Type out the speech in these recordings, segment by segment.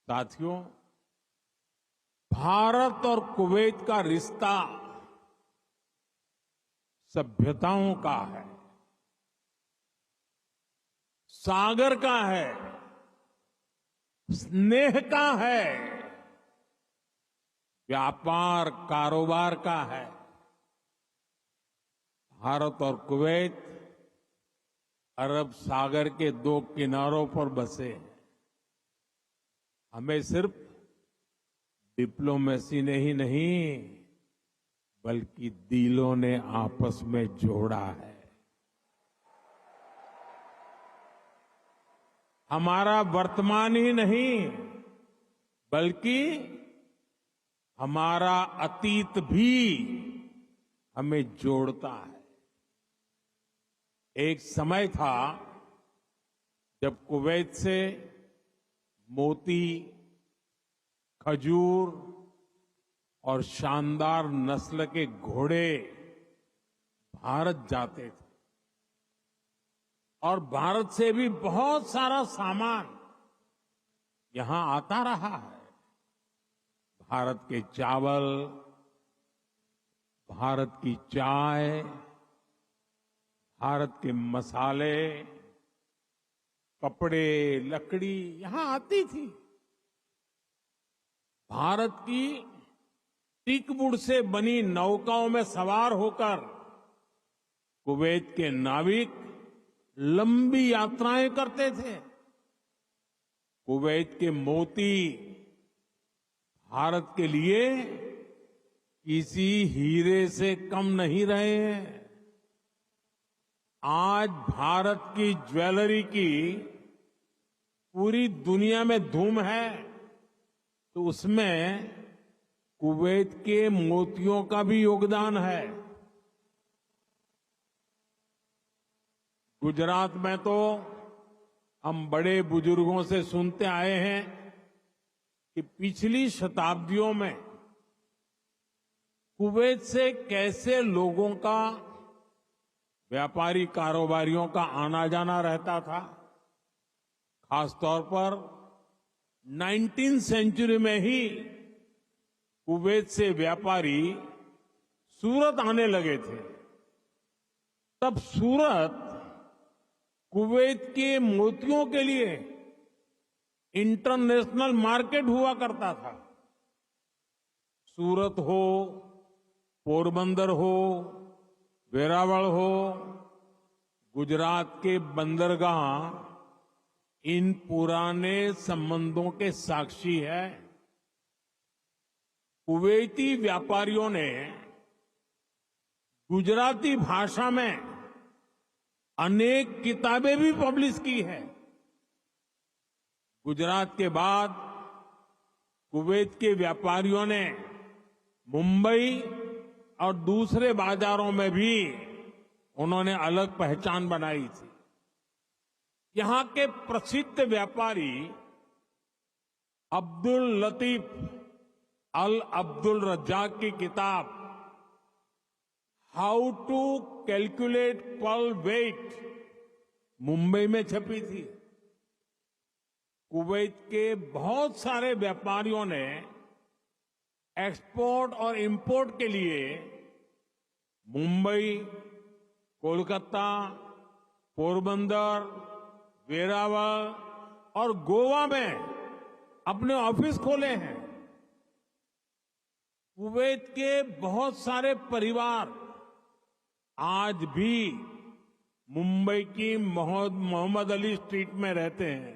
साथियों, भारत और कुवैत का रिश्ता सभ्यताओं का है, सागर का है, स्नेह का है, व्यापार कारोबार का है। भारत और कुवैत अरब सागर के दो किनारों पर बसे हैं। हमें सिर्फ डिप्लोमेसी ने ही नहीं बल्कि दिलों ने आपस में जोड़ा है। हमारा वर्तमान ही नहीं बल्कि हमारा अतीत भी हमें जोड़ता है। एक समय था जब कुवैत से मोती, खजूर और शानदार नस्ल के घोड़े भारत जाते थे और भारत से भी बहुत सारा सामान यहां आता रहा है। भारत के चावल, भारत की चाय, भारत के मसाले, कपड़े, लकड़ी यहां आती थी। भारत की टीकवुड से बनी नौकाओं में सवार होकर कुवैत के नाविक लंबी यात्राएं करते थे। कुवैत के मोती भारत के लिए किसी हीरे से कम नहीं रहे हैं। आज भारत की ज्वेलरी की पूरी दुनिया में धूम है, तो उसमें कुवैत के मोतियों का भी योगदान है। गुजरात में तो हम बड़े बुजुर्गों से सुनते आए हैं कि पिछली शताब्दियों में कुवैत से कैसे लोगों का, व्यापारी कारोबारियों का आना जाना रहता था। खासतौर पर 19वीं सेंचुरी में ही कुवैत से व्यापारी सूरत आने लगे थे। तब सूरत कुवैत के मोतियों के लिए इंटरनेशनल मार्केट हुआ करता था। सूरत हो, पोरबंदर हो, वेरावल हो, गुजरात के बंदरगाह इन पुराने संबंधों के साक्षी है। कुवैती व्यापारियों ने गुजराती भाषा में अनेक किताबें भी पब्लिश की है। गुजरात के बाद कुवैत के व्यापारियों ने मुंबई और दूसरे बाजारों में भी उन्होंने अलग पहचान बनाई थी। यहां के प्रसिद्ध व्यापारी अब्दुल लतीफ अल अब्दुल रज्जाक की किताब how to calculate pearl weight Mumbai में छपी थी। कुवैत के बहुत सारे व्यापारियों ने एक्सपोर्ट और इंपोर्ट के लिए मुंबई, कोलकाता, पोरबंदर, वेरावल और गोवा में अपने ऑफिस खोले हैं। कुवैत के बहुत सारे परिवार आज भी मुंबई की मोहम्मद अली स्ट्रीट में रहते हैं।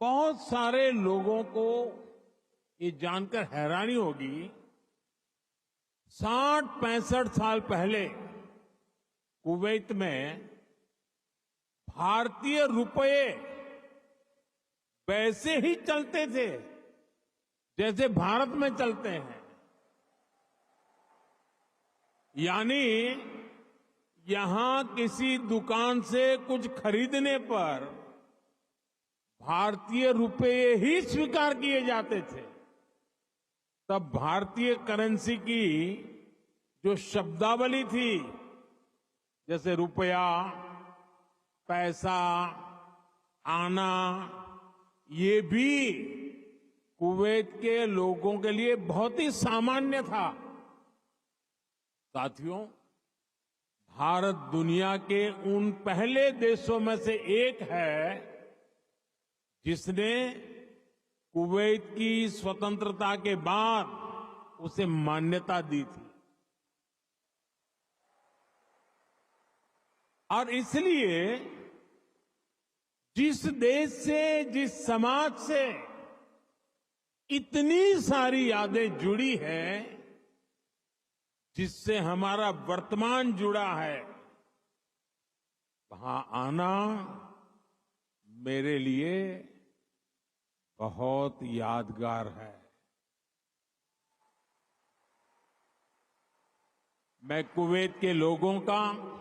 बहुत सारे लोगों को ये जानकर हैरानी होगी, 60-65 साल पहले कुवैत में भारतीय रुपये वैसे ही चलते थे जैसे भारत में चलते हैं। यानी यहां किसी दुकान से कुछ खरीदने पर भारतीय रुपये ही स्वीकार किए जाते थे। तब भारतीय करेंसी की जो शब्दावली थी, जैसे रुपया, पैसा, आना, ये भी कुवैत के लोगों के लिए बहुत ही सामान्य था। साथियों, भारत दुनिया के उन पहले देशों में से एक है जिसने कुवैत की स्वतंत्रता के बाद उसे मान्यता दी थी। और इसलिए जिस देश से, जिस समाज से इतनी सारी यादें जुड़ी हैं, जिससे हमारा वर्तमान जुड़ा है, वहां आना मेरे लिए बहुत यादगार है। मैं कुवैत के लोगों का,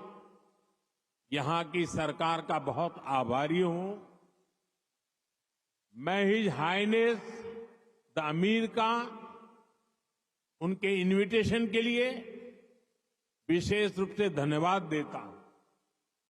यहां की सरकार का बहुत आभारी हूं। मैं हिज हाइनेस द अमीर का उनके इनविटेशन के लिए विशेष रूप से धन्यवाद देता हूं।